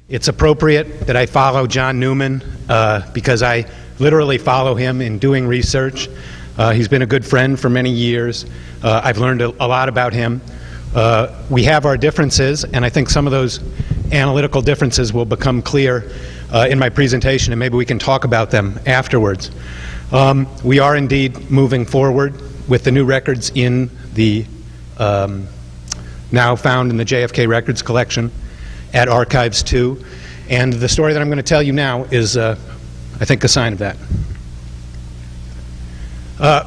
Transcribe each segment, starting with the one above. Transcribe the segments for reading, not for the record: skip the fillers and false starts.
It's appropriate that I follow John Newman because I literally follow him in doing research. He's been a good friend for many years. I've learned a lot about him. We have our differences, and I think some of those analytical differences will become clear in my presentation, and maybe we can talk about them afterwards. We are indeed moving forward with the new records in the now found in the JFK Records collection at Archives 2, and the story that I'm going to tell you now is, I think, a sign of that.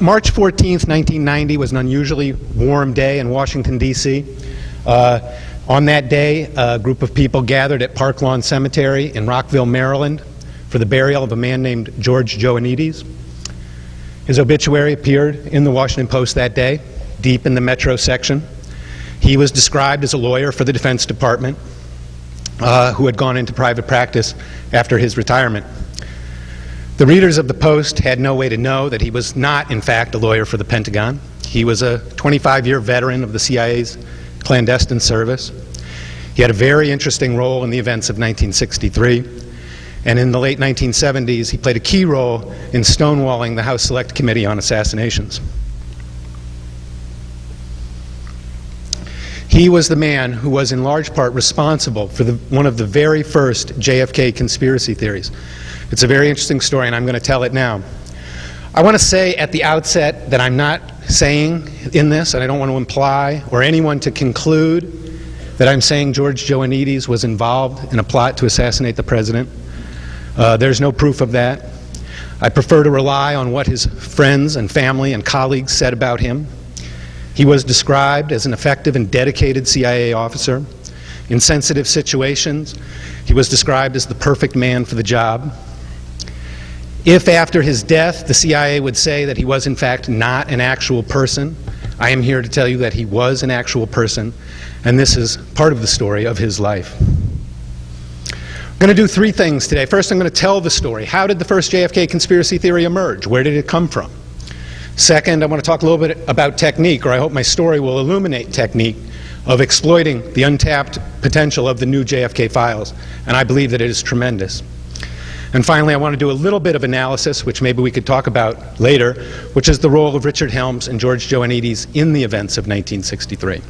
March 14th, 1990 was an unusually warm day in Washington, D.C. On that day, a group of people gathered at Park Lawn Cemetery in Rockville, Maryland, for the burial of a man named George Joannides. His obituary appeared in the Washington Post that day, deep in the Metro section. He was described as a lawyer for the Defense Department who had gone into private practice after his retirement. The readers of the Post had no way to know that he was not, in fact, a lawyer for the Pentagon. He was a 25-year veteran of the CIA's clandestine service. He had a very interesting role in the events of 1963, and in the late 1970s, he played a key role in stonewalling the House Select Committee on Assassinations. He was the man who was in large part responsible for one of the very first JFK conspiracy theories. It's a very interesting story, and I'm going to tell it now. I want to say at the outset that I'm not saying in this, and I don't want to imply or anyone to conclude that I'm saying George Joannides was involved in a plot to assassinate the president. There's no proof of that. I prefer to rely on what his friends and family and colleagues said about him. He was described as an effective and dedicated CIA officer. In sensitive situations, he was described as the perfect man for the job. If after his death the CIA would say that he was in fact not an actual person, I am here to tell you that he was an actual person, and this is part of the story of his life. I'm going to do three things today. First, I'm going to tell the story. How did the first JFK conspiracy theory emerge? Where did it come from? Second, I want to talk a little bit about technique, or I hope my story will illuminate technique of exploiting the untapped potential of the new JFK files, and I believe that it is tremendous. And finally, I want to do a little bit of analysis, which maybe we could talk about later, which is the role of Richard Helms and George Joannides in the events of 1963.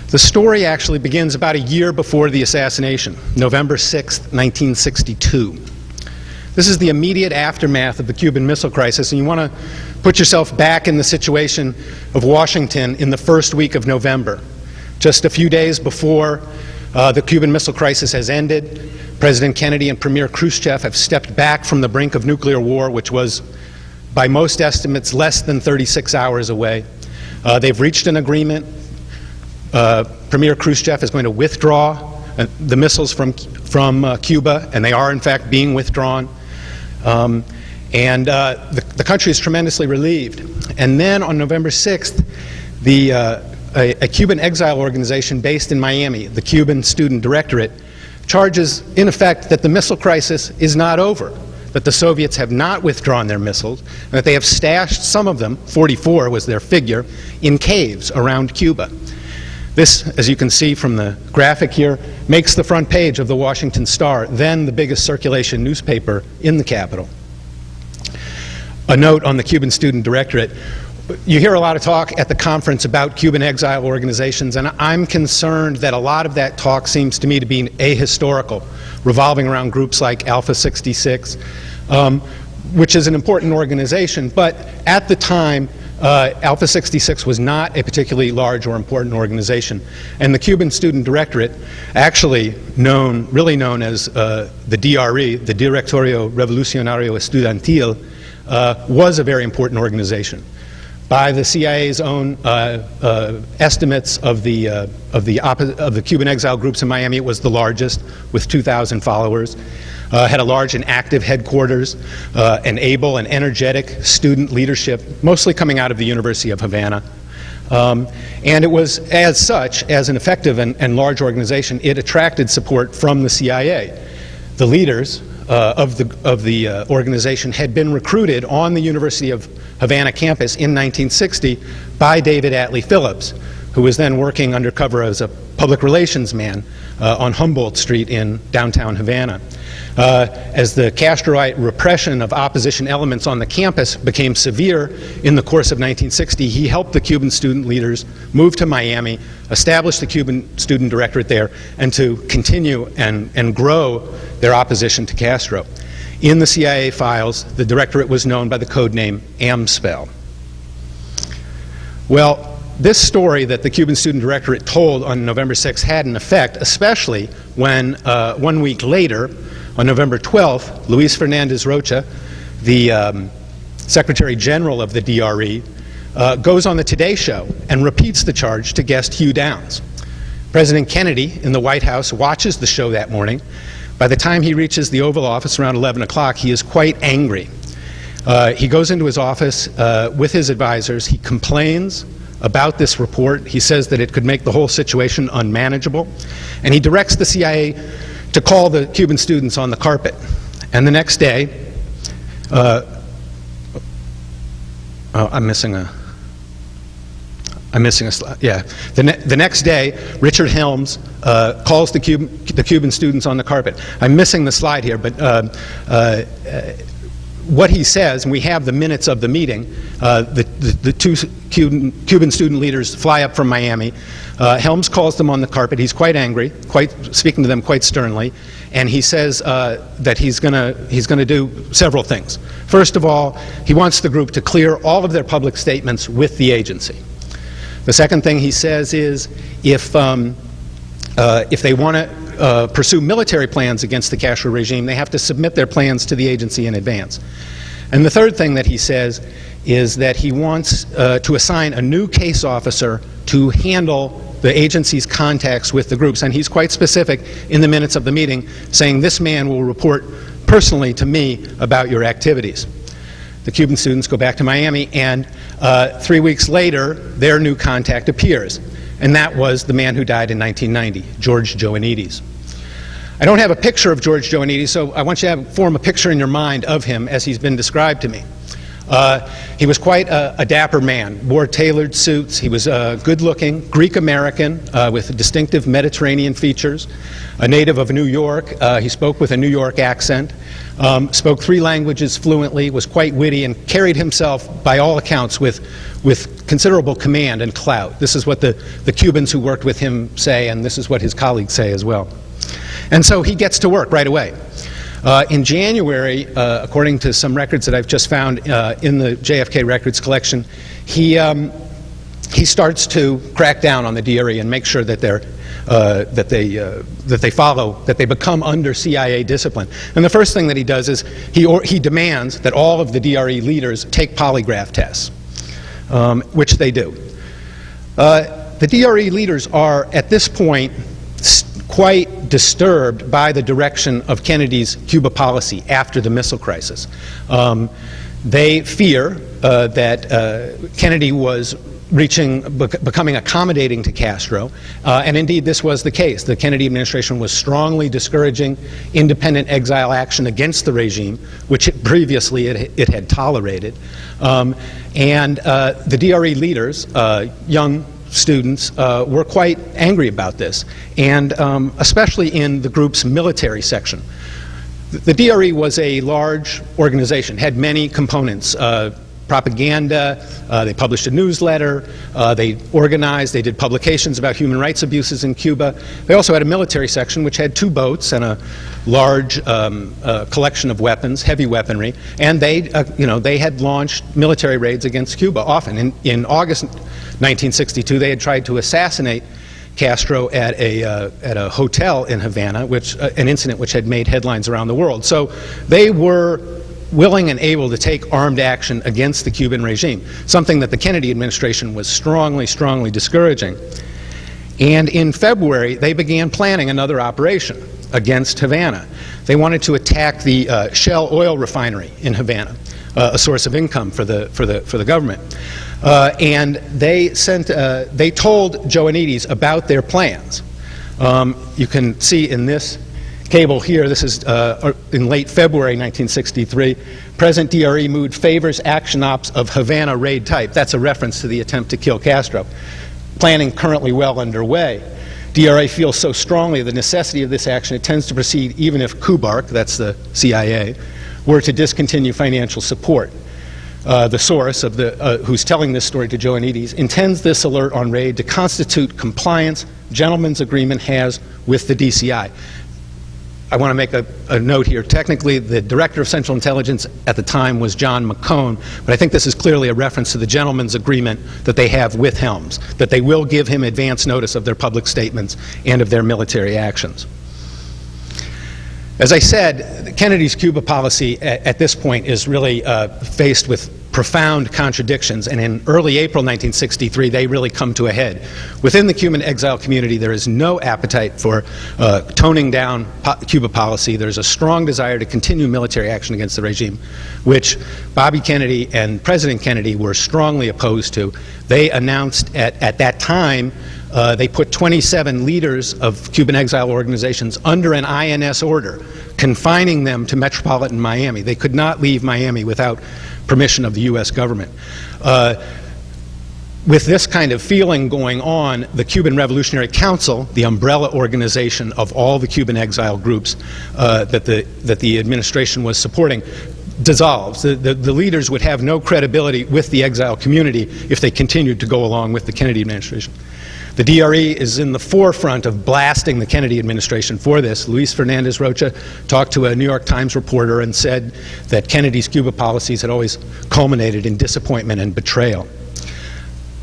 The story actually begins about a year before the assassination, November 6th, 1962. This is the immediate aftermath of the Cuban Missile Crisis, and you want to put yourself back in the situation of Washington in the first week of November. Just a few days before the Cuban Missile Crisis has ended, President Kennedy and Premier Khrushchev have stepped back from the brink of nuclear war, which was, by most estimates, less than 36 hours away. They've reached an agreement. Premier Khrushchev is going to withdraw the missiles from Cuba, and they are in fact being withdrawn. The country is tremendously relieved. And then on November 6th, a Cuban exile organization based in Miami, the Cuban Student Directorate, charges in effect that the missile crisis is not over, that the Soviets have not withdrawn their missiles, and that they have stashed some of them, 44 was their figure, in caves around Cuba. This, as you can see from the graphic here, makes the front page of the Washington Star, then the biggest circulation newspaper in the capital. A note on the Cuban Student Directorate. You hear a lot of talk at the conference about Cuban exile organizations, and I'm concerned that a lot of that talk seems to me to be ahistorical, revolving around groups like Alpha 66, which is an important organization, but at the time, Alpha 66 was not a particularly large or important organization, and the Cuban Student Directorate, actually really known as the DRE, the Directorio Revolucionario Estudiantil, was a very important organization. By the CIA's own estimates of the Cuban exile groups in Miami, it was the largest, with 2,000 followers. Had a large and active headquarters, an able and energetic student leadership, mostly coming out of the University of Havana. And it was, as such, as an effective and large organization, it attracted support from the CIA. The leaders of the organization had been recruited on the University of Havana campus in 1960 by David Atlee Phillips, who was then working undercover as a public relations man on Humboldt Street in downtown Havana. As the Castroite repression of opposition elements on the campus became severe in the course of 1960, he helped the Cuban student leaders move to Miami, establish the Cuban Student Directorate there, and to continue and grow their opposition to Castro. In the CIA files, the directorate was known by the code name Amspel. Well, this story that the Cuban Student Directorate told on November 6th had an effect, especially when 1 week later, on November 12th, Luis Fernandez Rocha, the Secretary General of the DRE, goes on the Today Show and repeats the charge to guest Hugh Downs. President Kennedy in the White House watches the show that morning. By the time he reaches the Oval Office around 11 o'clock, he is quite angry. He goes into his office with his advisors. He complains about this report. He says that it could make the whole situation unmanageable. And he directs the CIA to call the Cuban students on the carpet. And the next day, I'm missing a slide. Yeah. The next day, Richard Helms calls the Cuban students on the carpet. I'm missing the slide here, but what he says, and we have the minutes of the meeting, the two Cuban student leaders fly up from Miami. Helms calls them on the carpet. He's quite angry, speaking to them quite sternly, and he says that he's going to do several things. First of all, he wants the group to clear all of their public statements with the agency. The second thing he says is if they want to pursue military plans against the Castro regime, they have to submit their plans to the agency in advance. And the third thing that he says is that he wants to assign a new case officer to handle the agency's contacts with the groups. And he's quite specific in the minutes of the meeting, saying this man will report personally to me about your activities. The Cuban students go back to Miami, and 3 weeks later, their new contact appears. And that was the man who died in 1990, George Joanides. I don't have a picture of George Joanides, so I want you to form a picture in your mind of him as he's been described to me. He was quite a dapper man, wore tailored suits. He was good-looking, Greek-American with distinctive Mediterranean features, a native of New York. He spoke with a New York accent, spoke 3 languages fluently, was quite witty, and carried himself, by all accounts, with considerable command and clout. This is what the Cubans who worked with him say, and this is what his colleagues say as well. And so he gets to work right away. In January, according to some records that I've just found in the JFK records collection, he starts to crack down on the DRE and make sure that they become under CIA discipline. And the first thing that he does is he demands that all of the DRE leaders take polygraph tests, which they do. The DRE leaders are at this point quite disturbed by the direction of Kennedy's Cuba policy after the missile crisis. They fear that Kennedy was becoming accommodating to Castro, and indeed this was the case. The Kennedy administration was strongly discouraging independent exile action against the regime, which previously it had tolerated. And the DRE leaders, young students, were quite angry about this, and especially in the group's military section. The DRE was a large organization, had many components. Propaganda, they published a newsletter, they organized, they did publications about human rights abuses in Cuba. They also had a military section which had 2 boats and a large collection of weapons, heavy weaponry, and they had launched military raids against Cuba often. In August 1962, they had tried to assassinate Castro at a hotel in Havana, an incident which had made headlines around the world. So they were willing and able to take armed action against the Cuban regime, something that the Kennedy administration was strongly, strongly discouraging. And in February, they began planning another operation against Havana. They wanted to attack the Shell oil refinery in Havana, a source of income for the government. And they told Joanides about their plans. You can see in this cable here, this is in late February 1963, President DRE mood favors action ops of Havana raid type. That's a reference to the attempt to kill Castro. planning currently well underway. DRA feels so strongly the necessity of this action, it tends to proceed even if KUBARK, that's the CIA, were to discontinue financial support. The source of who's telling this story to Joanides intends this alert on raid to constitute compliance gentleman's agreement has with the DCI. I want to make a note here. Technically, the Director of Central Intelligence at the time was John McCone, but I think this is clearly a reference to the gentleman's agreement that they have with Helms, that they will give him advance notice of their public statements and of their military actions. As I said, Kennedy's Cuba policy at this point is really faced with profound contradictions, and in early April 1963, they really come to a head. Within the Cuban exile community, there is no appetite for toning down Cuba policy. There's a strong desire to continue military action against the regime, which Bobby Kennedy and President Kennedy were strongly opposed to. They announced at that time, they put 27 leaders of Cuban exile organizations under an INS order, confining them to metropolitan Miami. They could not leave Miami without permission of the U.S. government. With this kind of feeling going on, the Cuban Revolutionary Council, the umbrella organization of all the Cuban exile groups that the administration was supporting, dissolves. The leaders would have no credibility with the exile community if they continued to go along with the Kennedy administration. The DRE is in the forefront of blasting the Kennedy administration for this. Luis Fernandez Rocha talked to a New York Times reporter and said that Kennedy's Cuba policies had always culminated in disappointment and betrayal.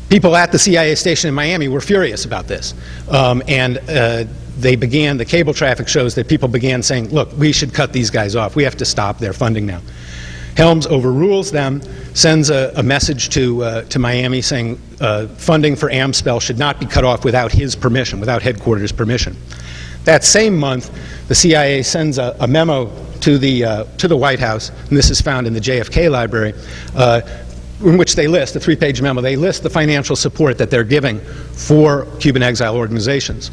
People at the CIA station in Miami were furious about this, the cable traffic shows that people began saying, look, we should cut these guys off. We have to stop their funding now. Helms overrules them, sends a message to Miami saying funding for AMSPEL should not be cut off without his permission, without headquarters permission. That same month, the CIA sends a memo to the White House, and this is found in the JFK library, in which they list, a 3-page memo, they list the financial support that they're giving for Cuban exile organizations.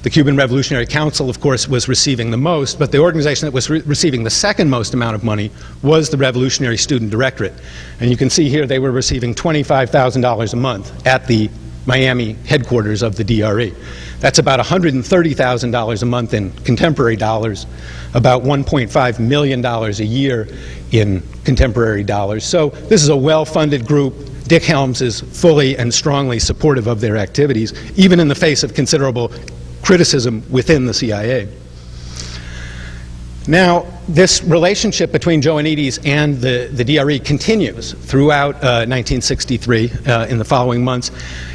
The Cuban Revolutionary Council, of course, was receiving the most, but the organization that was receiving the second most amount of money was the Revolutionary Student Directorate. And you can see here they were receiving $25,000 a month at the Miami headquarters of the DRE. That's about $130,000 a month in contemporary dollars, about $1.5 million a year in contemporary dollars. So this is a well-funded group. Dick Helms is fully and strongly supportive of their activities, even in the face of considerable criticism within the CIA. Now, this relationship between Joanides and the DRE continues throughout 1963 in the following months.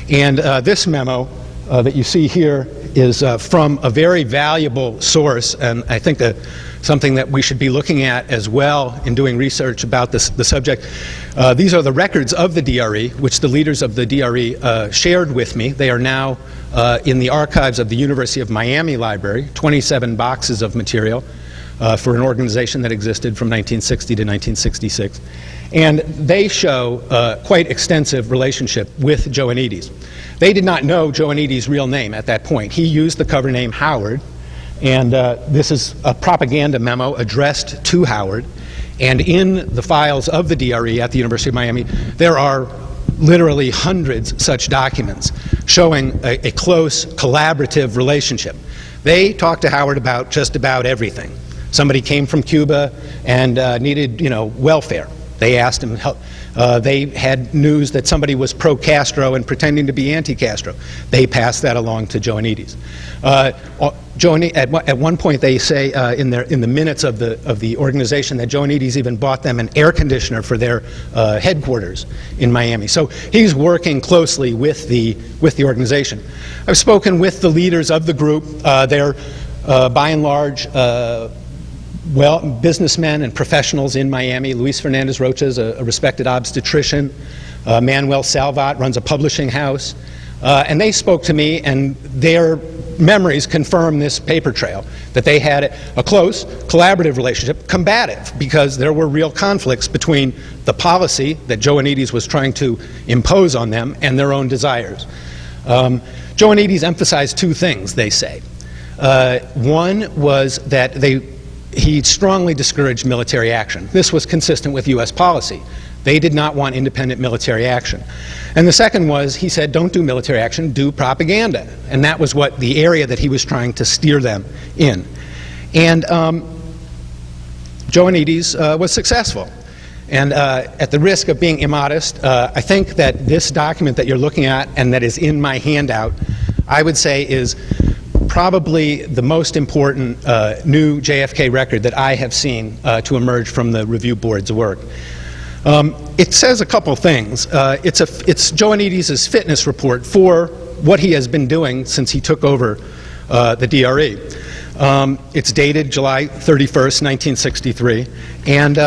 And this memo that you see here is from a very valuable source, and I think something that we should be looking at as well in doing research about the subject. These are the records of the DRE, which the leaders of the DRE shared with me. They are now in the archives of the University of Miami Library, 27 boxes of material for an organization that existed from 1960 to 1966. And they show quite extensive relationship with Joanides. They did not know Joanides' real name at that point. He used the cover name Howard, and this is a propaganda memo addressed to Howard. And in the files of the DRE at the University of Miami, there are literally hundreds such documents showing a close collaborative relationship. They talked to Howard about just about everything. Somebody came from Cuba and needed, welfare. They asked him help. They had news that somebody was pro-Castro and pretending to be anti-Castro. They passed that along to Joanides. At one point, they say in the minutes of the organization that Joanides even bought them an air conditioner for their headquarters in Miami. So he's working closely with the organization. I've spoken with the leaders of the group. They're by and large businessmen and professionals in Miami. Luis Fernandez Rocha is a respected obstetrician. Manuel Salvat runs a publishing house. And they spoke to me, and their memories confirm this paper trail, that they had a close, collaborative relationship, combative, because there were real conflicts between the policy that Joanides was trying to impose on them and their own desires. Joanides emphasized two things, they say. One was that he strongly discouraged military action. This was consistent with U.S. policy. They did not want independent military action. And the second was, he said, don't do military action, do propaganda. And that was what the area that he was trying to steer them in. And Joanides was successful. And at the risk of being immodest, I think that this document that you're looking at and that is in my handout, I would say is probably the most important new JFK record that I have seen to emerge from the review board's work. It says a couple things. It's Joanides' fitness report for what he has been doing since he took over the DRE. It's dated July 31st, 1963, and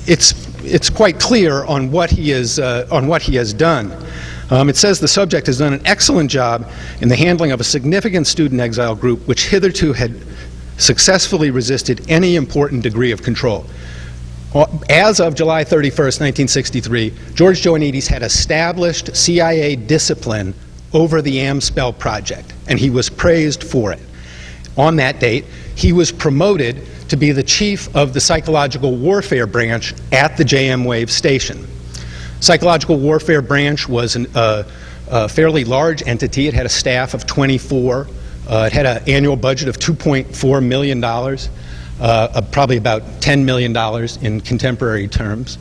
it's quite clear on what he has done. It says the subject has done an excellent job in the handling of a significant student exile group which hitherto had successfully resisted any important degree of control. As of July 31st, 1963, George Joanides had established CIA discipline over the Amspell project, and he was praised for it. On that date, he was promoted to be the chief of the psychological warfare branch at the JM Wave station. Psychological warfare branch was a fairly large entity. It had a staff of 24. It had an annual budget of $2.4 million. Probably about $10 million in contemporary terms.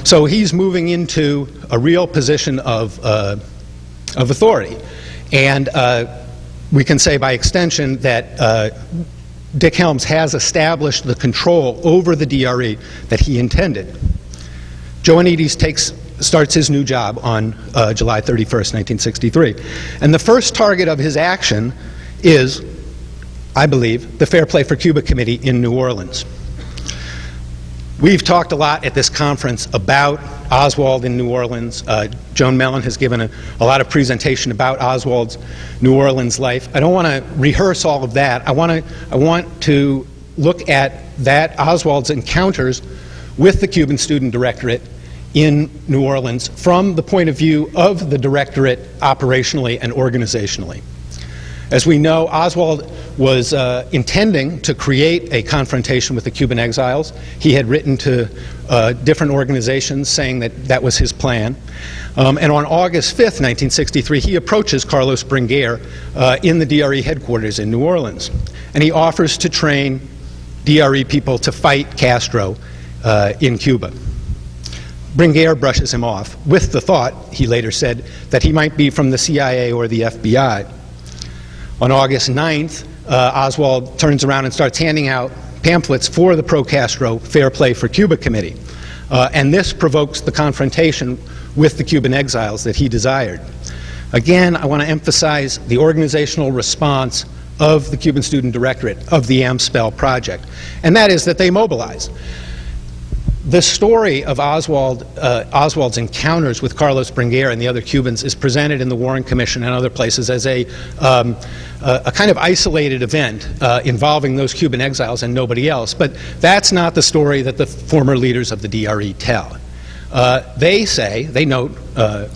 So he's moving into a real position of authority. And we can say by extension that Dick Helms has established the control over the DRE that he intended. Joanides starts his new job on July 31st, 1963. And the first target of his action is, I believe, the Fair Play for Cuba Committee in New Orleans. We've talked a lot at this conference about Oswald in New Orleans. Joan Mellon has given a lot of presentation about Oswald's New Orleans life. I don't want to rehearse all of that. I want to look at that Oswald's encounters with the Cuban Student Directorate in New Orleans from the point of view of the Directorate operationally and organizationally. As we know, Oswald was intending to create a confrontation with the Cuban exiles. He had written to different organizations saying that that was his plan. And on August 5th, 1963, he approaches Carlos Bringuer in the DRE headquarters in New Orleans. And he offers to train DRE people to fight Castro in Cuba. Bringuer brushes him off with the thought, he later said, that he might be from the CIA or the FBI. On August 9th, Oswald turns around and starts handing out pamphlets for the pro-Castro Fair Play for Cuba Committee. And this provokes the confrontation with the Cuban exiles that he desired. Again, I want to emphasize the organizational response of the Cuban Student Directorate of the Amspell Project, and that is that they mobilize. The story of Oswald's encounters with Carlos Bringuer and the other Cubans is presented in the Warren Commission and other places as a kind of isolated event involving those Cuban exiles and nobody else. But that's not the story that the former leaders of the DRE tell. They note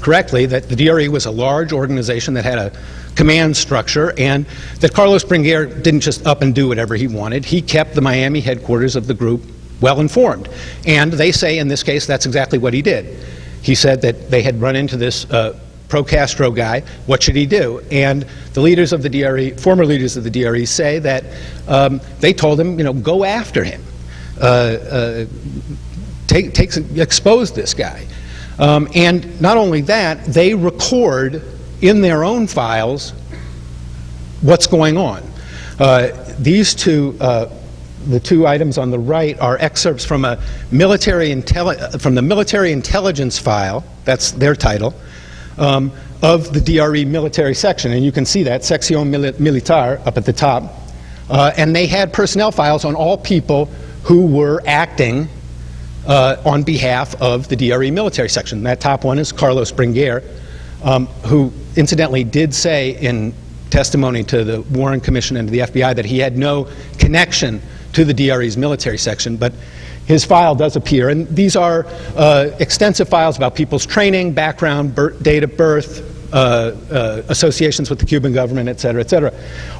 correctly that the DRE was a large organization that had a command structure, and that Carlos Bringuer didn't just up and do whatever he wanted. He kept the Miami headquarters of the group well informed. And they say in this case that's exactly what he did. He said that they had run into this pro-Castro guy. What should he do? And the leaders of the DRE, former leaders of the DRE, say that they told him, go after him. Expose this guy. And not only that, they record in their own files what's going on. These two the two items on the right are excerpts from the military intelligence file, that's their title, of the DRE military section. And you can see that, Sección Militar, up at the top. And they had personnel files on all people who were acting on behalf of the DRE military section. That top one is Carlos Bringuer, who incidentally did say in testimony to the Warren Commission and to the FBI that he had no connection to the DRE's military section, but his file does appear. And these are extensive files about people's training, background, date of birth, associations with the Cuban government, et cetera, et cetera.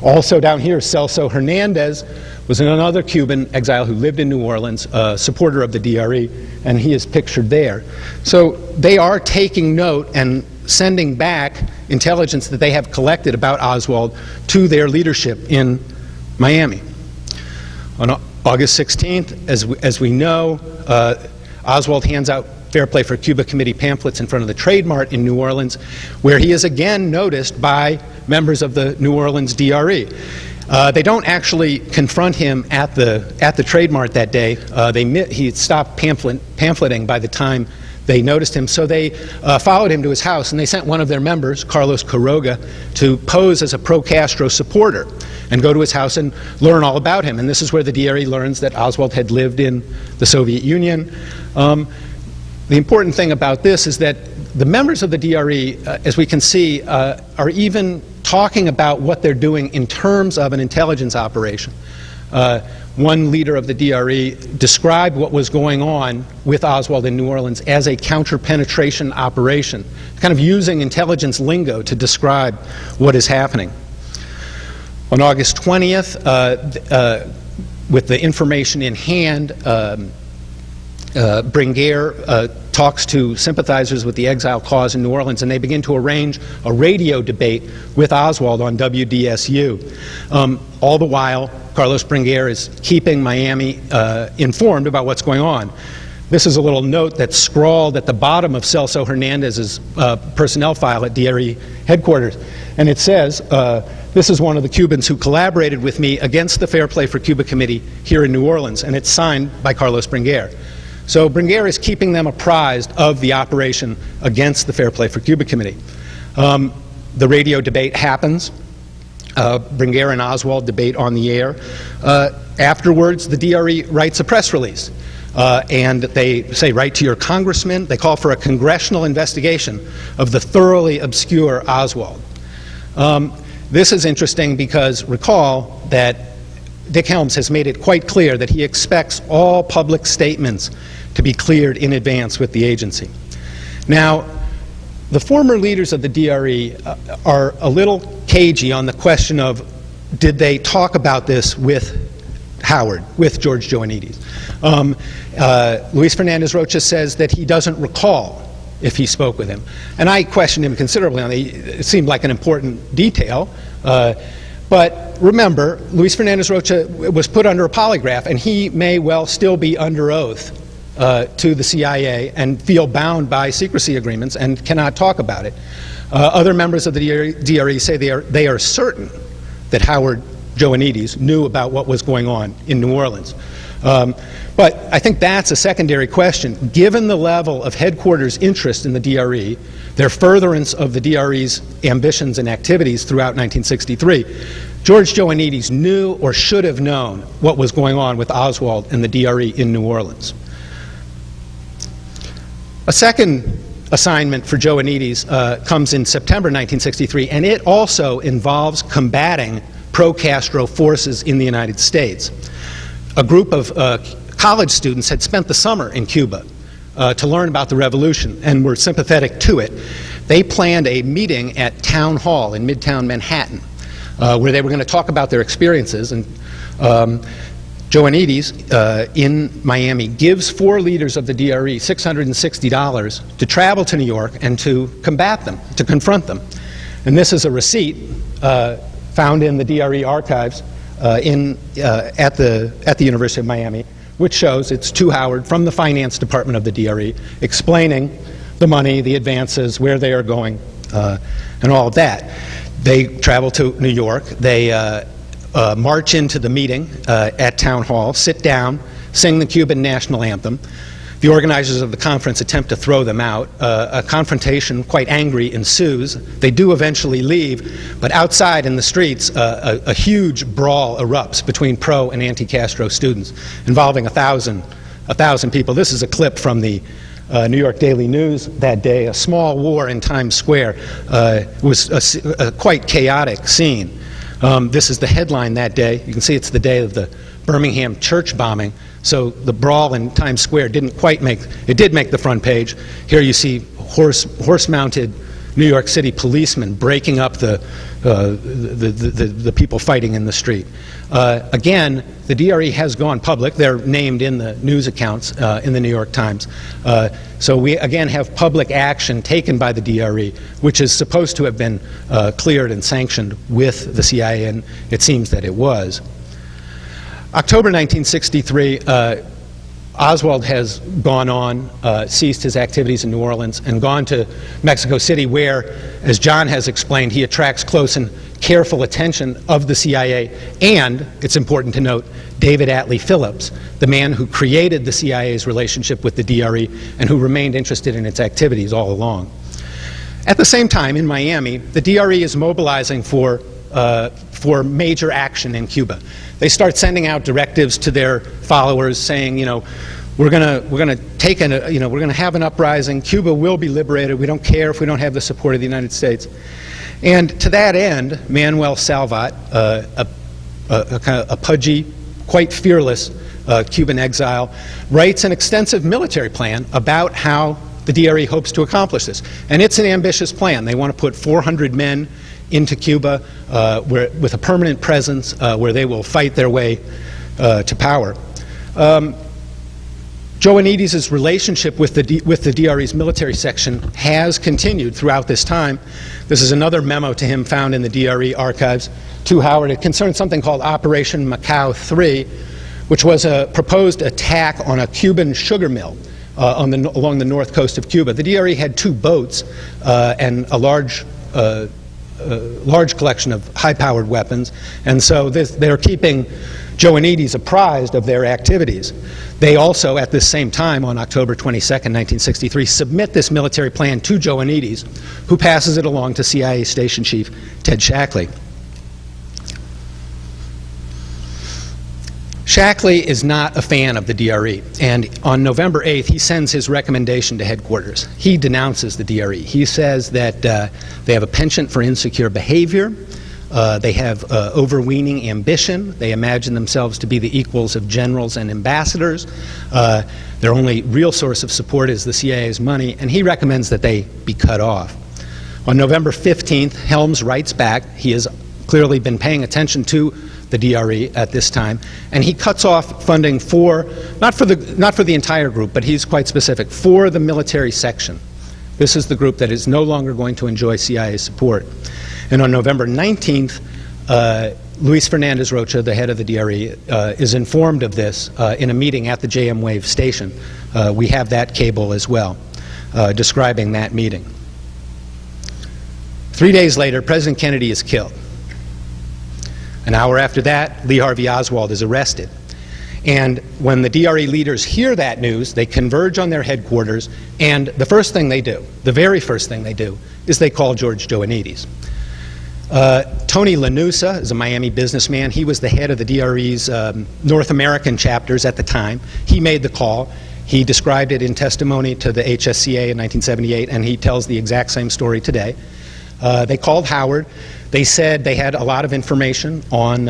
Also down here, Celso Hernandez was another Cuban exile who lived in New Orleans, a supporter of the DRE, and he is pictured there. So they are taking note and sending back intelligence that they have collected about Oswald to their leadership in Miami. On August 16th, as we know, Oswald hands out Fair Play for Cuba Committee pamphlets in front of the Trade Mart in New Orleans, where he is again noticed by members of the New Orleans DRE. They don't actually confront him at the Trade Mart that day. He stopped pamphleting by the time they noticed him, so they followed him to his house, and they sent one of their members, Carlos Quiroga, to pose as a pro-Castro supporter and go to his house and learn all about him. And this is where the DRE learns that Oswald had lived in the Soviet Union. The important thing about this is that the members of the DRE, as we can see, are even talking about what they're doing in terms of an intelligence operation. One leader of the DRE described what was going on with Oswald in New Orleans as a counter-penetration operation, kind of using intelligence lingo to describe what is happening. On August 20th, with the information in hand, Bringuer talks to sympathizers with the exile cause in New Orleans, and they begin to arrange a radio debate with Oswald on WDSU. All the while, Carlos Bringuer is keeping Miami informed about what's going on. This is a little note that's scrawled at the bottom of Celso Hernandez's personnel file at DRE headquarters, and it says, this is one of the Cubans who collaborated with me against the Fair Play for Cuba Committee here in New Orleans, and it's signed by Carlos Bringuer. So Bringuer is keeping them apprised of the operation against the Fair Play for Cuba Committee. The radio debate happens. Bringuer and Oswald debate on the air. Afterwards, the DRE writes a press release. And they say, write to your congressman. They call for a congressional investigation of the thoroughly obscure Oswald. This is interesting because recall that Dick Helms has made it quite clear that he expects all public statements to be cleared in advance with the agency. Now, the former leaders of the DRE are a little cagey on the question of, did they talk about this with Howard, with George Joanides? Luis Fernandez Rocha says that he doesn't recall if he spoke with him. And I questioned him considerably on it seemed like an important detail. But remember, Luis Fernandez Rocha was put under a polygraph, and he may well still be under oath to the CIA and feel bound by secrecy agreements and cannot talk about it. Other members of the DRE say they are certain that Howard Joanides knew about what was going on in New Orleans. But I think that's a secondary question. Given the level of headquarters interest in the DRE, their furtherance of the DRE's ambitions and activities throughout 1963, George Joanides knew or should have known what was going on with Oswald and the DRE in New Orleans. A second assignment for Joanides comes in September 1963, and it also involves combating pro-Castro forces in the United States. A group of college students had spent the summer in Cuba to learn about the revolution and were sympathetic to it. They planned a meeting at Town Hall in Midtown Manhattan where they were going to talk about their experiences. And Joanides in Miami gives 4 leaders of the DRE $660 to travel to New York and to combat them, to confront them. And this is a receipt found in the DRE archives at the University of Miami, which shows it's to Howard from the finance department of the DRE, explaining the money, the advances, where they are going, and all of that. They travel to New York. They march into the meeting at Town Hall, sit down, sing the Cuban national anthem. The organizers of the conference attempt to throw them out. A confrontation, quite angry, ensues. They do eventually leave, but outside in the streets, a huge brawl erupts between pro and anti-Castro students, involving 1,000 people. This is a clip from the New York Daily News that day. A small war in Times Square was a quite chaotic scene. This is the headline that day. You can see it's the day of the Birmingham church bombing. So the brawl in Times Square didn't quite make, it did make the front page. Here you see horse-mounted New York City policemen breaking up the people fighting in the street. Again, the DRE has gone public. They're named in the news accounts in the New York Times. So we again have public action taken by the DRE, which is supposed to have been cleared and sanctioned with the CIA, and it seems that it was. October 1963, Oswald has gone on, ceased his activities in New Orleans, and gone to Mexico City, where, as John has explained, he attracts close and careful attention of the CIA, and, it's important to note, David Atlee Phillips, the man who created the CIA's relationship with the DRE and who remained interested in its activities all along. At the same time, in Miami, the DRE is mobilizing for major action in Cuba. They start sending out directives to their followers saying, you know, we're gonna take we're gonna have an uprising. Cuba will be liberated. We don't care if we don't have the support of the United States. And to that end, Manuel Salvat, a pudgy, quite fearless Cuban exile, writes an extensive military plan about how the DRE hopes to accomplish this. And it's an ambitious plan. They want to put 400 men into Cuba with a permanent presence where they will fight their way to power. Joanides' relationship with the DRE's military section has continued throughout this time. This is another memo to him found in the DRE archives to Howard. It concerns something called Operation Macau III, which was a proposed attack on a Cuban sugar mill along the north coast of Cuba. The DRE had 2 boats and a large collection of high-powered weapons, and so they're keeping Joanides apprised of their activities. They also, at this same time, on October 22nd, 1963, submit this military plan to Joanides, who passes it along to CIA Station Chief Ted Shackley. Shackley is not a fan of the DRE, and on November 8th, he sends his recommendation to headquarters. He denounces the DRE. He says that they have a penchant for insecure behavior, they have overweening ambition, they imagine themselves to be the equals of generals and ambassadors, their only real source of support is the CIA's money, and he recommends that they be cut off. On November 15th, Helms writes back. He has clearly been paying attention to the DRE at this time, and he cuts off funding for, not for the entire group, but he's quite specific, for the military section. This is the group that is no longer going to enjoy CIA support. And on November 19th, Luis Fernandez Rocha, the head of the DRE, is informed of this in a meeting at the JM Wave station. We have that cable as well, describing that meeting. 3 days later, President Kennedy is killed. An hour after that, Lee Harvey Oswald is arrested. And when the DRE leaders hear that news, they converge on their headquarters, and the first thing they do, the very first thing they do, is they call George Joanides. Tony Lanusa is a Miami businessman. He was the head of the DRE's North American chapters at the time. He made the call. He described it in testimony to the HSCA in 1978, and he tells the exact same story today. They called Howard. They said they had a lot of information on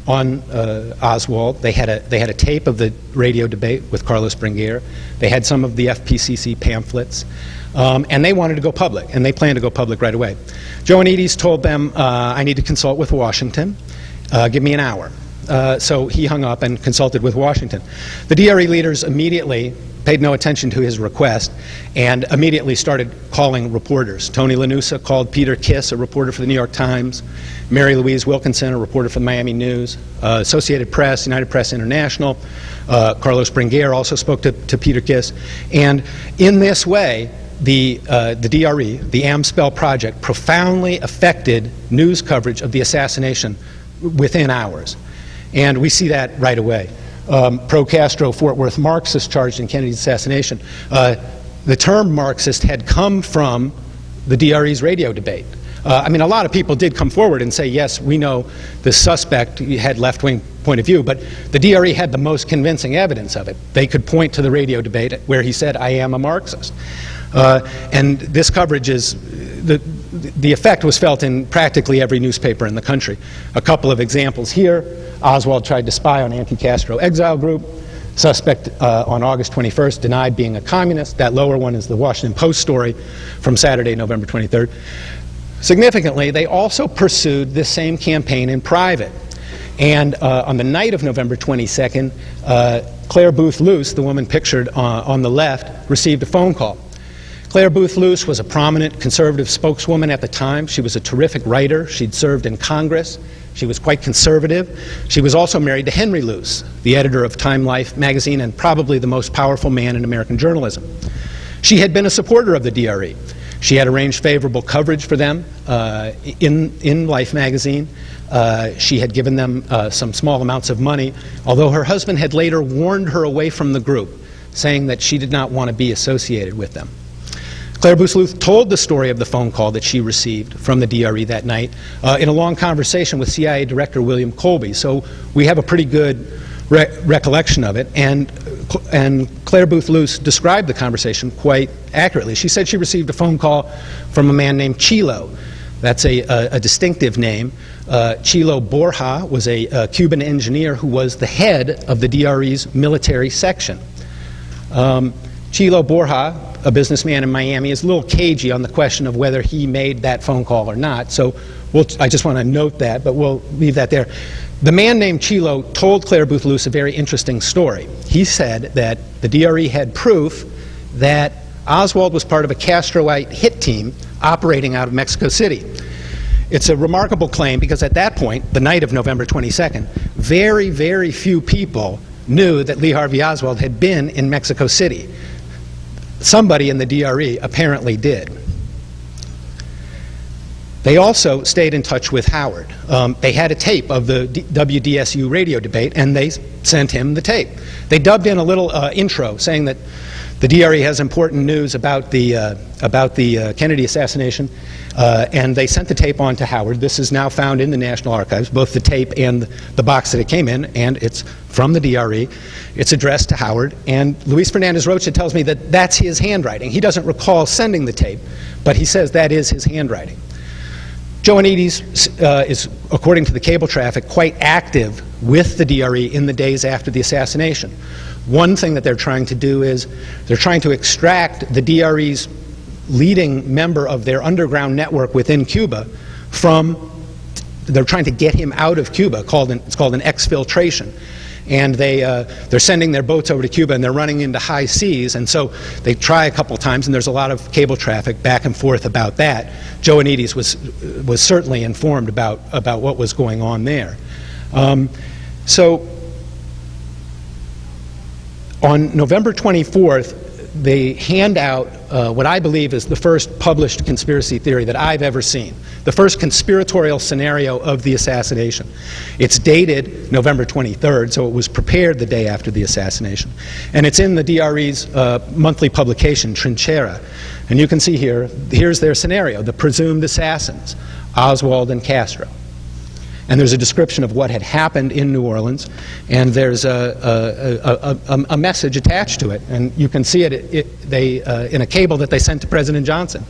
Oswald. They had a tape of the radio debate with Carlos Bringuier. They had some of the FPCC pamphlets, and they wanted to go public, and they planned to go public right away. Joanides told them, I need to consult with Washington. Give me an hour. So he hung up and consulted with Washington. The DRE leaders immediately paid no attention to his request and immediately started calling reporters. Tony Lanusa called Peter Kiss, a reporter for the New York Times, Mary Louise Wilkinson, a reporter for the Miami News, Associated Press, United Press International. Carlos Bringuier also spoke to Peter Kiss. And in this way, the DRE, the AMSPEL project, profoundly affected news coverage of the assassination within hours. And we see that right away. Pro-Castro Fort Worth Marxists charged in Kennedy's assassination. The term Marxist had come from the DRE's radio debate. I mean, a lot of people did come forward and say, yes, we know the suspect had left-wing point of view, but the DRE had the most convincing evidence of it. They could point to the radio debate where he said, I am a Marxist. And this coverage is, the effect was felt in practically every newspaper in the country. A couple of examples here. Oswald tried to spy on anti-Castro exile group. Suspect on August 21st denied being a communist. That lower one is the Washington Post story from Saturday, November 23rd. Significantly, they also pursued this same campaign in private. And on the night of November 22nd, Claire Booth Luce, the woman pictured on the left, received a phone call. Claire Booth Luce was a prominent conservative spokeswoman at the time. She was a terrific writer. She'd served in Congress. She was quite conservative. She was also married to Henry Luce, the editor of Time Life magazine and probably the most powerful man in American journalism. She had been a supporter of the DRE. She had arranged favorable coverage for them in Life magazine. She had given them some small amounts of money, although her husband had later warned her away from the group, saying that she did not want to be associated with them. Claire Booth Luce told the story of the phone call that she received from the DRE that night in a long conversation with CIA Director William Colby. So we have a pretty good recollection of it. And Claire Booth Luce described the conversation quite accurately. She said she received a phone call from a man named Chilo. That's a distinctive name. Chilo Borja was a Cuban engineer who was the head of the DRE's military section. Chilo Borja, a businessman in Miami, is a little cagey on the question of whether he made that phone call or not. So I just want to note that, but we'll leave that there. The man named Chilo told Claire Booth Luce a very interesting story. He said that the DRE had proof that Oswald was part of a Castroite hit team operating out of Mexico City. It's a remarkable claim because at that point, the night of November 22nd, very, very few people knew that Lee Harvey Oswald had been in Mexico City. Somebody in the DRE apparently did. They also stayed in touch with Howard. They had a tape of the WDSU radio debate, and they sent him the tape. They dubbed in a little intro saying that the DRE has important news about the Kennedy assassination, and they sent the tape on to Howard. This is now found in the National Archives, both the tape and the box that it came in, and it's from the DRE. It's addressed to Howard, and Luis Fernandez Rocha tells me that that's his handwriting. He doesn't recall sending the tape, but he says that is his handwriting. Joanides is, according to the cable traffic, quite active with the DRE in the days after the assassination. One thing that they're trying to do is they're trying to extract the DRE's leading member of their underground network within Cuba they're trying to get him out of Cuba. It's called an exfiltration. And they're sending their boats over to Cuba, and they're running into high seas, and so they try a couple times, and there's a lot of cable traffic back and forth about that. Joanides was certainly informed about what was going on there. So on November 24th, they hand out what I believe is the first published conspiracy theory that I've ever seen, the first conspiratorial scenario of the assassination. It's dated November 23rd, so it was prepared the day after the assassination. And it's in the DRE's monthly publication, Trinchera. And you can see here's their scenario, the presumed assassins, Oswald and Castro. And there's a description of what had happened in New Orleans, and there's a message attached to it. And you can see it in a cable that they sent to President Johnson.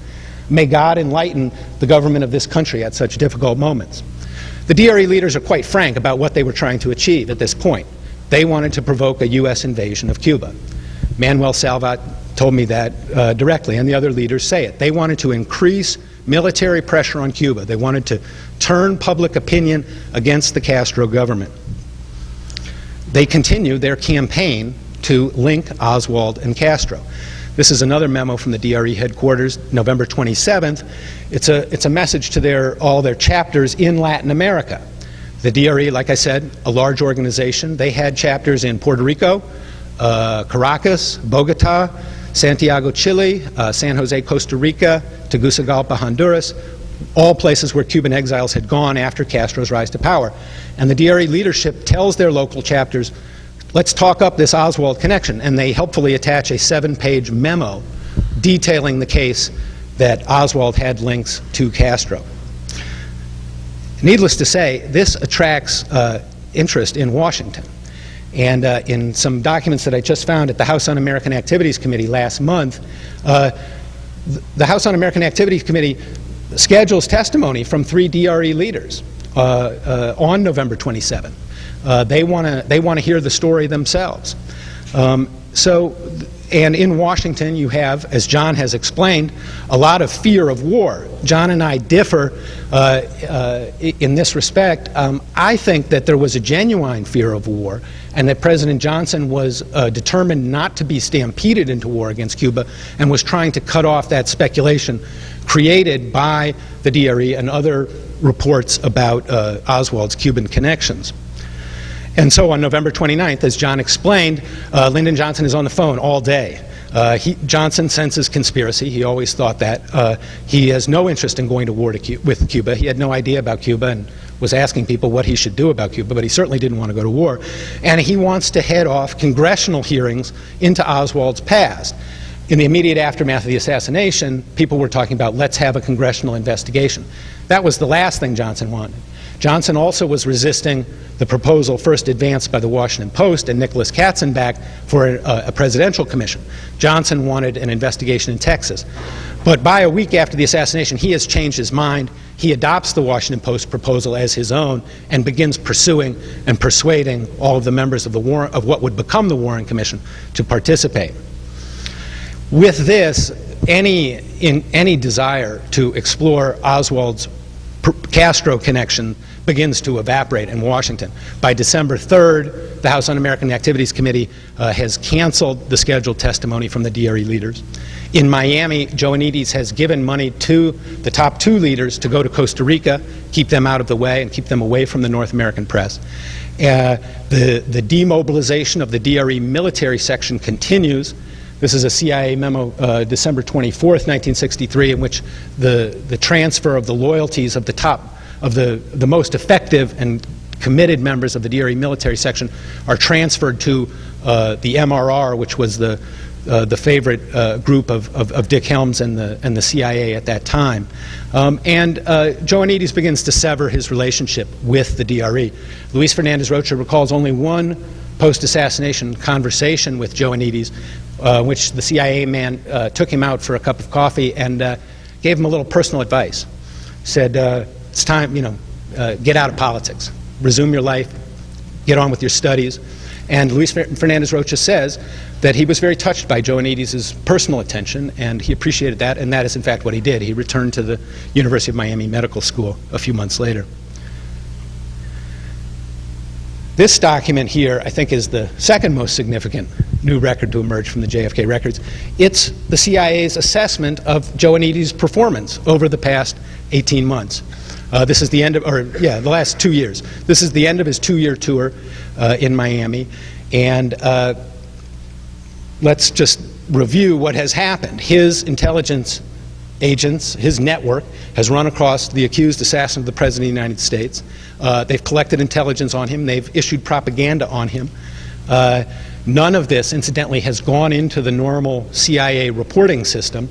May God enlighten the government of this country at such difficult moments. The DRE leaders are quite frank about what they were trying to achieve at this point. They wanted to provoke a U.S. invasion of Cuba. Manuel Salvat told me that directly, and the other leaders say it. They wanted to increase military pressure on Cuba. They wanted to turn public opinion against the Castro government. They continued their campaign to link Oswald and Castro. This is another memo from the DRE headquarters, November 27th. It's a message to all their chapters in Latin America. The DRE, like I said, a large organization. They had chapters in Puerto Rico, Caracas, Bogota, Santiago, Chile, San Jose, Costa Rica, Tegucigalpa, Honduras, all places where Cuban exiles had gone after Castro's rise to power. And the DRE leadership tells their local chapters, let's talk up this Oswald connection. And they helpfully attach a 7-page memo detailing the case that Oswald had links to Castro. Needless to say, this attracts interest in Washington. And in some documents that I just found at the House Un-American Activities Committee last month, the House Un-American Activities Committee schedules testimony from 3 DRE leaders on November 27th. They want to hear the story themselves. And in Washington, you have, as John has explained, a lot of fear of war. John and I differ in this respect. I think that there was a genuine fear of war, and that President Johnson was determined not to be stampeded into war against Cuba, and was trying to cut off that speculation created by the DRE and other reports about Oswald's Cuban connections. And so on November 29th, as John explained, Lyndon Johnson is on the phone all day. Johnson senses conspiracy. He always thought that. He has no interest in going to war with Cuba. He had no idea about Cuba and was asking people what he should do about Cuba, but he certainly didn't want to go to war. And he wants to head off congressional hearings into Oswald's past. In the immediate aftermath of the assassination, people were talking about, let's have a congressional investigation. That was the last thing Johnson wanted. Johnson also was resisting the proposal first advanced by the Washington Post and Nicholas Katzenbach for a presidential commission. Johnson wanted an investigation in Texas. But by a week after the assassination, he has changed his mind. He adopts the Washington Post proposal as his own and begins pursuing and persuading all of the members of what would become the Warren Commission to participate. With this, any desire to explore Oswald's Castro connection begins to evaporate in Washington. By December 3rd, the House Un-American Activities Committee has canceled the scheduled testimony from the DRE leaders. In Miami, Joanides has given money to the top two leaders to go to Costa Rica, keep them out of the way and keep them away from the North American press. The demobilization of the DRE military section continues. This is a CIA memo, December 24th, 1963, in which the transfer of the loyalties of the most effective and committed members of the DRE military section are transferred to the MRR, which was the favorite group of Dick Helms and the CIA at that time. And Joanides begins to sever his relationship with the DRE. Luis Fernandez Rocha recalls only one post-assassination conversation with Joanides, which the CIA man took him out for a cup of coffee and gave him a little personal advice. Said, it's time, get out of politics, resume your life, get on with your studies. And Luis Fernandez Rocha says that he was very touched by Joanides' personal attention, and he appreciated that, and that is in fact what he did. He returned to the University of Miami Medical School a few months later. This document here, I think, is the second most significant new record to emerge from the JFK records. It's the CIA's assessment of Joanides' performance over the past 18 months. This is the end of, the last 2 years. This is the end of his 2-year tour in Miami. And let's just review what has happened. His intelligence agents, his network, has run across the accused assassin of the President of the United States. They've collected intelligence on him. They've issued propaganda on him. None of this, incidentally, has gone into the normal CIA reporting system.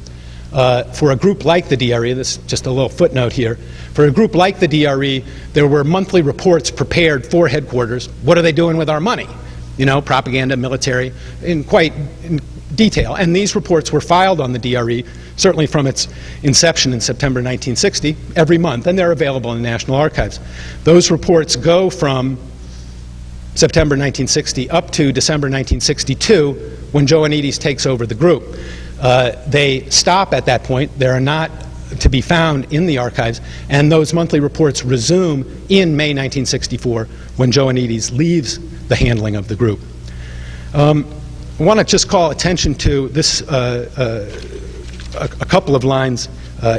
For a group like the DRE, this is just a little footnote here, for a group like the DRE, there were monthly reports prepared for headquarters. What are they doing with our money? Propaganda, military, in detail. And these reports were filed on the DRE, certainly from its inception in September 1960, every month, and they're available in the National Archives. Those reports go from September 1960 up to December 1962, when Joanides takes over the group. They stop at that point. They are not to be found in the archives, and those monthly reports resume in May 1964, when Joanides leaves the handling of the group. I want to just call attention to this, a couple of lines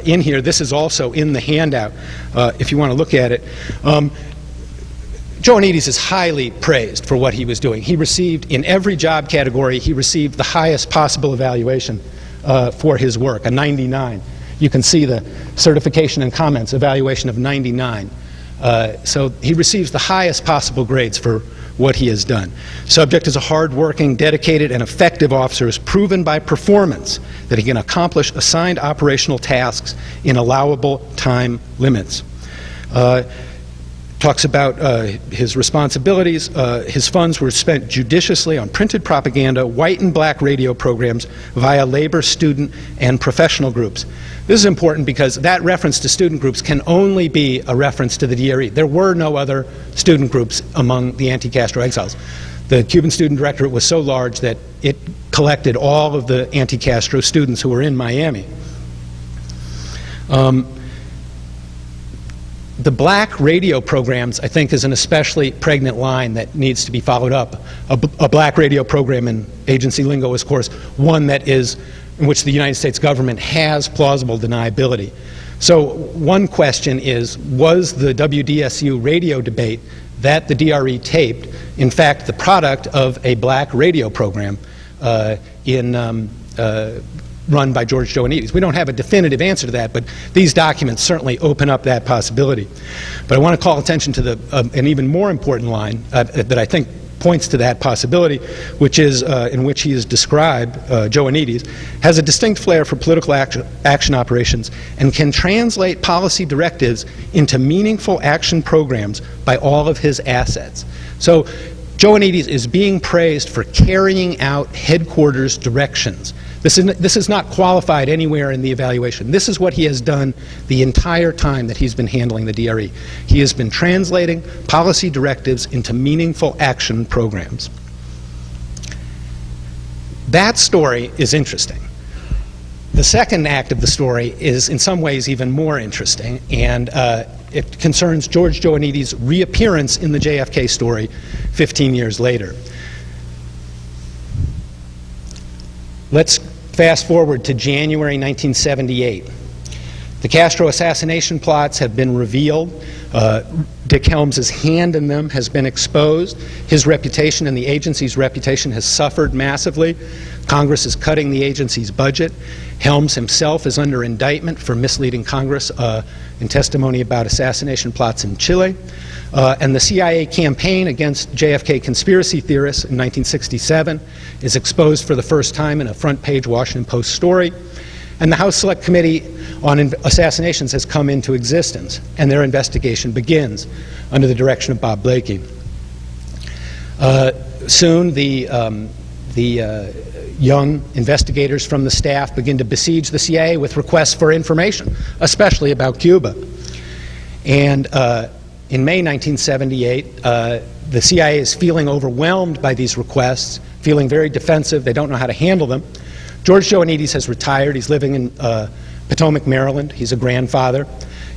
in here. This is also in the handout, if you want to look at it. Joanides is highly praised for what he was doing. He received, in every job category, he received the highest possible evaluation for his work, a 99. You can see the certification and comments, evaluation of 99. So he receives the highest possible grades for what he has done. Subject is a hard-working, dedicated, and effective officer, is proven by performance that he can accomplish assigned operational tasks in allowable time limits. Talks about his responsibilities. His funds were spent judiciously on printed propaganda, white and black radio programs via labor, student, and professional groups. This is important because that reference to student groups can only be a reference to the DRE. There were no other student groups among the anti-Castro exiles. The Cuban Student Directorate was so large that it collected all of the anti-Castro students who were in Miami. The black radio programs, I think, is an especially pregnant line that needs to be followed up. A black radio program in agency lingo is, of course, one that is in which the United States government has plausible deniability. So one question is, was the WDSU radio debate that the DRE taped, in fact, the product of a black radio program run by George Joanides? We don't have a definitive answer to that, but these documents certainly open up that possibility. But I want to call attention to an even more important line that I think points to that possibility, which is in which he is described, Joanides, has a distinct flair for political action operations and can translate policy directives into meaningful action programs by all of his assets. So Joanides is being praised for carrying out headquarters directions. This is not qualified anywhere in the evaluation. This is what he has done the entire time that he's been handling the DRE. He has been translating policy directives into meaningful action programs. That story is interesting. The second act of the story is in some ways even more interesting, and it concerns George Joanides' reappearance in the JFK story 15 years later. Let's fast forward to January 1978. The Castro assassination plots have been revealed. Dick Helms's hand in them has been exposed. His reputation and the agency's reputation has suffered massively. Congress is cutting the agency's budget. Helms himself is under indictment for misleading Congress in testimony about assassination plots in Chile. And the CIA campaign against JFK conspiracy theorists in 1967 is exposed for the first time in a front-page Washington Post story. And the House Select Committee on Assassinations has come into existence, and their investigation begins under the direction of Bob Blakey. Soon, the young investigators from the staff begin to besiege the CIA with requests for information, especially about Cuba. And in May 1978, the CIA is feeling overwhelmed by these requests, feeling very defensive. They don't know how to handle them. George Joanides has retired. He's living in Potomac, Maryland. He's a grandfather.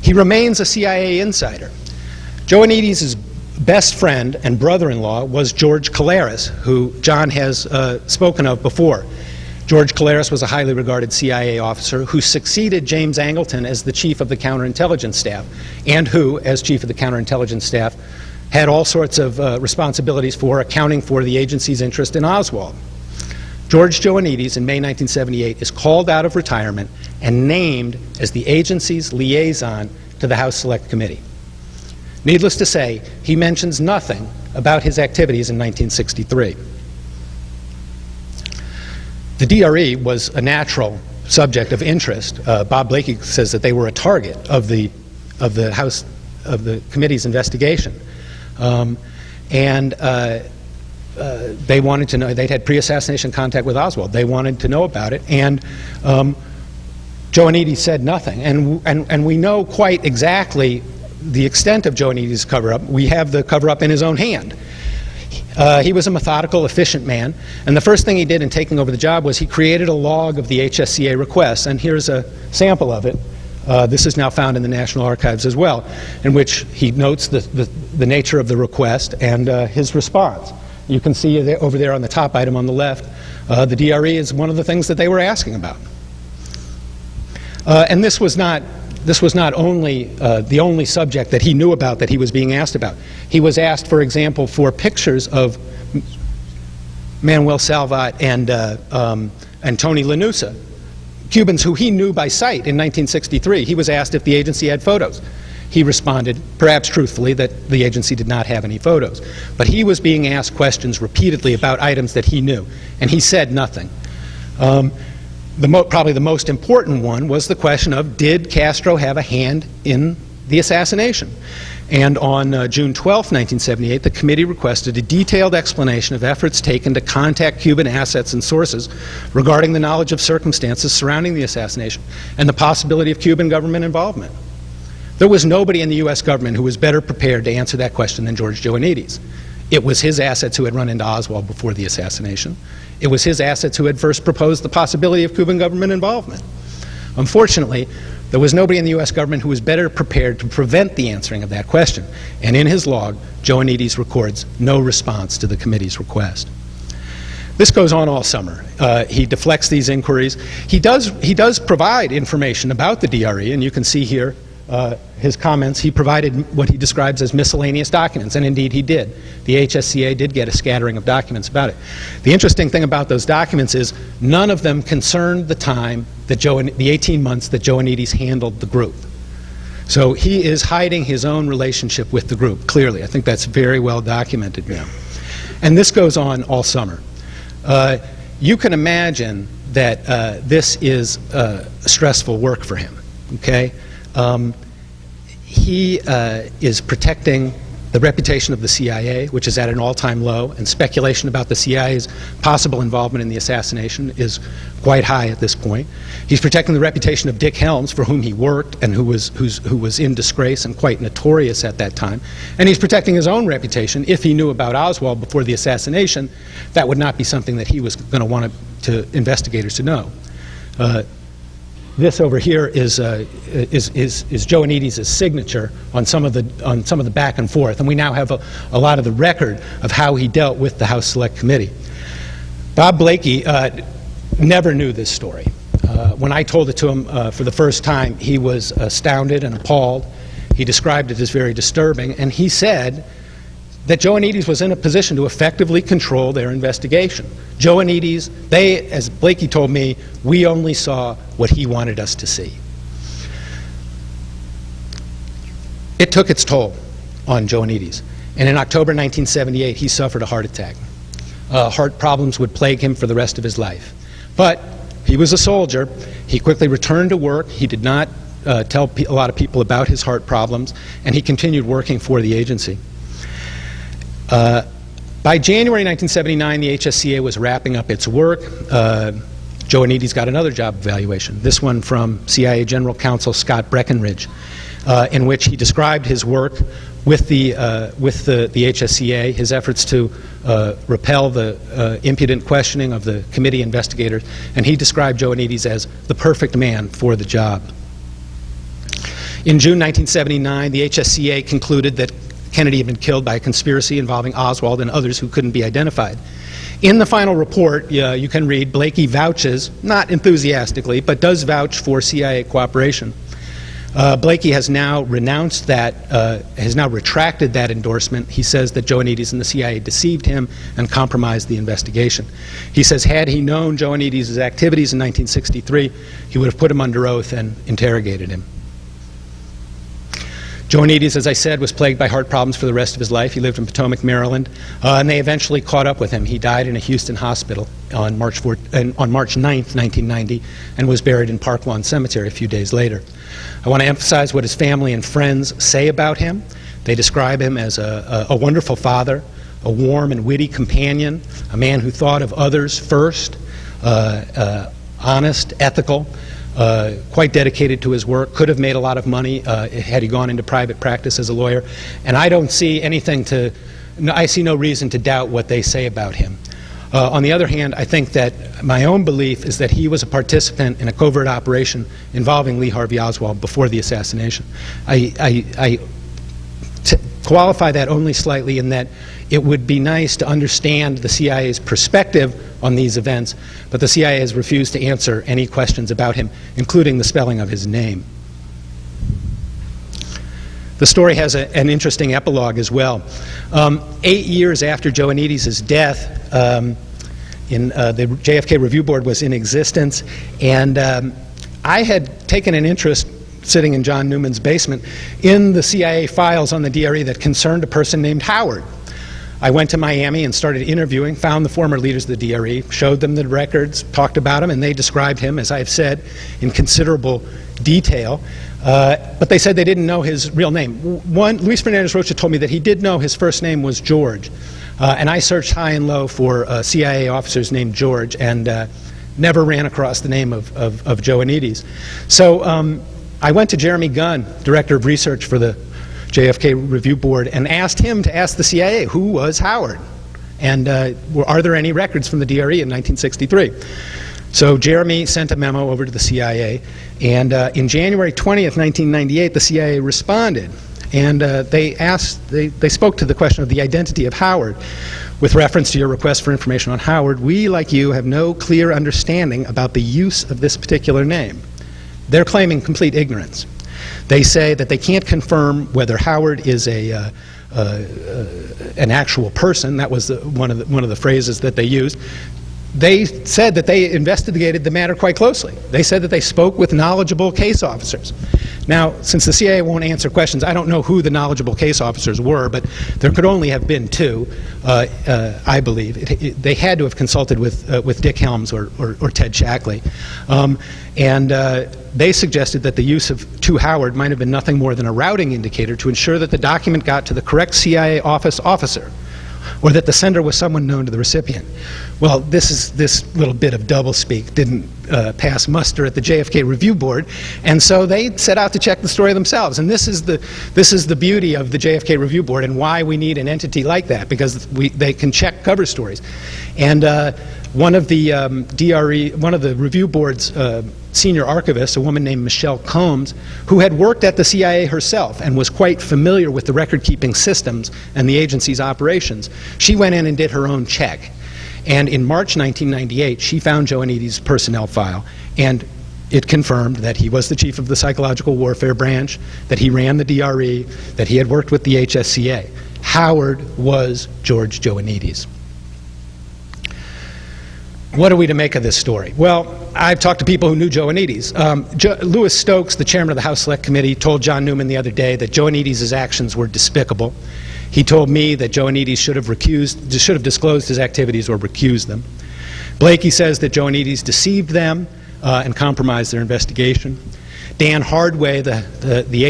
He remains a CIA insider. Joanides' best friend and brother-in-law was George Caleres, who John has spoken of before. George Caleres was a highly regarded CIA officer who succeeded James Angleton as the chief of the counterintelligence staff, and who, as chief of the counterintelligence staff, had all sorts of responsibilities for accounting for the agency's interest in Oswald. George Joanides, in May 1978, is called out of retirement and named as the agency's liaison to the House Select Committee. Needless to say, he mentions nothing about his activities in 1963. The DRE was a natural subject of interest. Bob Blakey says that they were a target of the committee's investigation, they wanted to know. They'd had pre-assassination contact with Oswald. They wanted to know about it, and Joanides said nothing. And we know quite exactly the extent of Joanides' cover-up. We have the cover-up in his own hand. He was a methodical, efficient man, and the first thing he did in taking over the job was he created a log of the HSCA requests, and here's a sample of it. This is now found in the National Archives as well, in which he notes the nature of the request and his response. You can see over there on the top item on the left, the DRE is one of the things that they were asking about. And this was not only the only subject that he knew about that he was being asked about. He was asked, for example, for pictures of Manuel Salvat and Tony Lanusa, Cubans who he knew by sight in 1963. He was asked if the agency had photos. He responded, perhaps truthfully, that the agency did not have any photos. But he was being asked questions repeatedly about items that he knew, and he said nothing. Probably the most important one was the question of, did Castro have a hand in the assassination? And on June 12, 1978, the committee requested a detailed explanation of efforts taken to contact Cuban assets and sources regarding the knowledge of circumstances surrounding the assassination and the possibility of Cuban government involvement. There was nobody in the U.S. government who was better prepared to answer that question than George Joanides. It was his assets who had run into Oswald before the assassination. It was his assets who had first proposed the possibility of Cuban government involvement. Unfortunately, there was nobody in the U.S. government who was better prepared to prevent the answering of that question. And in his log, Joanides records no response to the committee's request. This goes on all summer. He deflects these inquiries. He does provide information about the DRE, and you can see here his comments. He provided what he describes as miscellaneous documents, and indeed he did. The HSCA did get a scattering of documents about it. The interesting thing about those documents is none of them concerned the time that the 18 months that Joanides handled the group. So he is hiding his own relationship with the group, clearly. I think that's very well documented now. And this goes on all summer. You can imagine that this is stressful work for him, okay? He is protecting the reputation of the CIA, which is at an all-time low, and speculation about the CIA's possible involvement in the assassination is quite high at this point. He's protecting the reputation of Dick Helms, for whom he worked and who was in disgrace and quite notorious at that time. And he's protecting his own reputation. If he knew about Oswald before the assassination, that would not be something that he was going to want investigators to know. This over here is Joanides' signature on some of the back and forth, and we now have a lot of the record of how he dealt with the House Select Committee. Bob Blakey never knew this story. When I told it to him for the first time, he was astounded and appalled. He described it as very disturbing, and he said that Joanides was in a position to effectively control their investigation. Joanides, as Blakey told me, we only saw what he wanted us to see. It took its toll on Joanides, and in October 1978 he suffered a heart attack. Heart problems would plague him for the rest of his life. But he was a soldier. He quickly returned to work. He did not tell a lot of people about his heart problems, and he continued working for the agency. By January 1979, the HSCA was wrapping up its work. Joanides got another job evaluation, this one from CIA General Counsel Scott Breckinridge, in which he described his work with the HSCA, his efforts to repel the impudent questioning of the committee investigators, and he described Joanides as the perfect man for the job. In June 1979, the HSCA concluded that Kennedy had been killed by a conspiracy involving Oswald and others who couldn't be identified. In the final report, you can read, Blakey vouches, not enthusiastically, but does vouch for CIA cooperation. Blakey has now renounced that, has now retracted that endorsement. He says that Joanides and the CIA deceived him and compromised the investigation. He says had he known Joanides' activities in 1963, he would have put him under oath and interrogated him. Joanides, as I said, was plagued by heart problems for the rest of his life. He lived in Potomac, Maryland, and they eventually caught up with him. He died in a Houston hospital on March 9th, 1990, and was buried in Park Lawn Cemetery a few days later. I want to emphasize what his family and friends say about him. They describe him as a wonderful father, a warm and witty companion, a man who thought of others first, honest, ethical, quite dedicated to his work, could have made a lot of money had he gone into private practice as a lawyer, and I don't see I see no reason to doubt what they say about him. On the other hand, I think that my own belief is that he was a participant in a covert operation involving Lee Harvey Oswald before the assassination. I qualify that only slightly in that it would be nice to understand the CIA's perspective on these events, but the CIA has refused to answer any questions about him, including the spelling of his name. The story has an interesting epilogue as well. 8 years after Joanides' death, the JFK Review Board was in existence, and I had taken an interest, sitting in John Newman's basement, in the CIA files on the DRE that concerned a person named Howard. I went to Miami and started interviewing, found the former leaders of the DRE, showed them the records, talked about him, and they described him, as I've said, in considerable detail. But they said they didn't know his real name. Luis Fernandez Rocha told me that he did know his first name was George. And I searched high and low for CIA officers named George and never ran across the name of Joanides. So I went to Jeremy Gunn, Director of Research for the JFK Review Board and asked him to ask the CIA, who was Howard? And are there any records from the DRE in 1963? So Jeremy sent a memo over to the CIA, and in January 20th, 1998, the CIA responded. And they spoke to the question of the identity of Howard. With reference to your request for information on Howard, we, like you, have no clear understanding about the use of this particular name. They're claiming complete ignorance. They say that they can't confirm whether Howard is an actual person. That was one of the phrases that they used. They said that they investigated the matter quite closely. They said that they spoke with knowledgeable case officers. Now, since the CIA won't answer questions, I don't know who the knowledgeable case officers were, but there could only have been two, I believe. They had to have consulted with Dick Helms or Ted Shackley. And they suggested that the use of "to Howard" might have been nothing more than a routing indicator to ensure that the document got to the correct CIA officer, or that the sender was someone known to the recipient. Well, this little bit of doublespeak didn't pass muster at the JFK Review Board, and so they set out to check the story themselves. And this is the beauty of the JFK Review Board and why we need an entity like that, because they can check cover stories. And one of the Review Board's senior archivists, a woman named Michelle Combs, who had worked at the CIA herself and was quite familiar with the record-keeping systems and the agency's operations, she went in and did her own check. And in March 1998, she found Joannidis' personnel file, and it confirmed that he was the chief of the psychological warfare branch, that he ran the DRE, that he had worked with the HSCA. Howard was George Joannidis. What are we to make of this story? Well, I've talked to people who knew Joannidis. Louis Stokes, the chairman of the House Select Committee, told John Newman the other day that Joannidis' actions were despicable. He told me that Joannidis should have disclosed his activities or recused them. Blakey says that Joannidis deceived them and compromised their investigation. Dan Hardway, the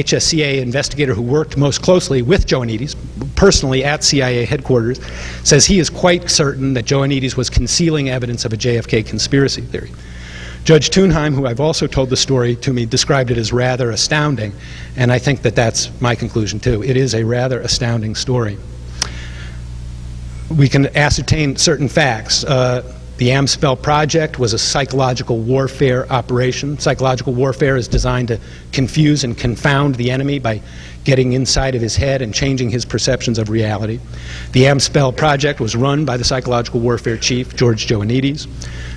HSCA investigator who worked most closely with Joannidis, personally at CIA headquarters, says he is quite certain that Joannidis was concealing evidence of a JFK conspiracy theory. Judge Thunheim, who I've also told the story to me, described it as rather astounding, and I think that that's my conclusion too. It is a rather astounding story. We can ascertain certain facts. The Amspell Project was a psychological warfare operation. Psychological warfare is designed to confuse and confound the enemy by getting inside of his head and changing his perceptions of reality. The Amspell Project was run by the psychological warfare chief, George Joannidis.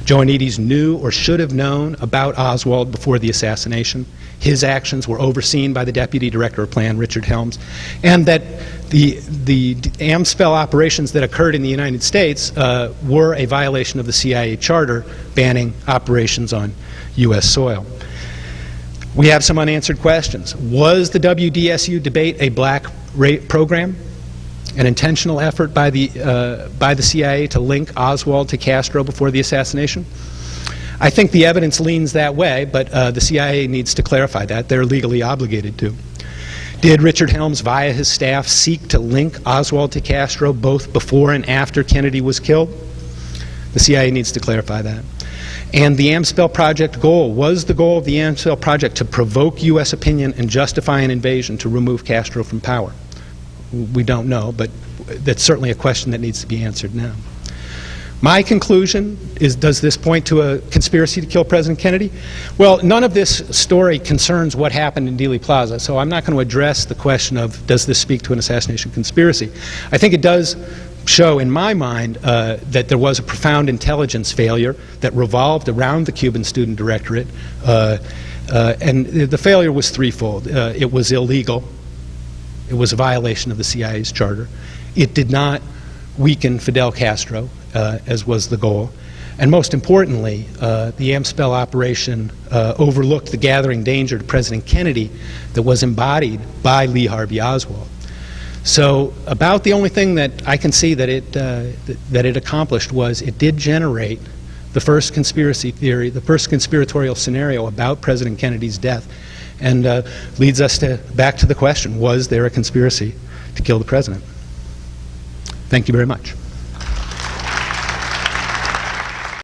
Joannidis knew or should have known about Oswald before the assassination. His actions were overseen by the Deputy Director of Plan, Richard Helms, and that the Amspell operations that occurred in the United States were a violation of the CIA charter banning operations on U.S. soil. We have some unanswered questions. Was the WDSU debate a black program? An intentional effort by the CIA to link Oswald to Castro before the assassination? I think the evidence leans that way, but the CIA needs to clarify that. They're legally obligated to. Did Richard Helms, via his staff, seek to link Oswald to Castro both before and after Kennedy was killed? The CIA needs to clarify that. And the Amspell Project goal, was the goal of the Amspell Project to provoke U.S. opinion and justify an invasion to remove Castro from power? We don't know, but that's certainly a question that needs to be answered now. My conclusion is, does this point to a conspiracy to kill President Kennedy? Well, none of this story concerns what happened in Dealey Plaza, so I'm not going to address the question of, does this speak to an assassination conspiracy? I think it does show, in my mind, that there was a profound intelligence failure that revolved around the Cuban Student Directorate, and the failure was threefold. It was illegal. It was a violation of the CIA's charter. It did not weaken Fidel Castro, as was the goal. And most importantly, the Amspell operation overlooked the gathering danger to President Kennedy that was embodied by Lee Harvey Oswald. So about the only thing that I can see that it accomplished was it did generate the first conspiracy theory, the first conspiratorial scenario about President Kennedy's death, and leads us back to the question, was there a conspiracy to kill the president? Thank you very much.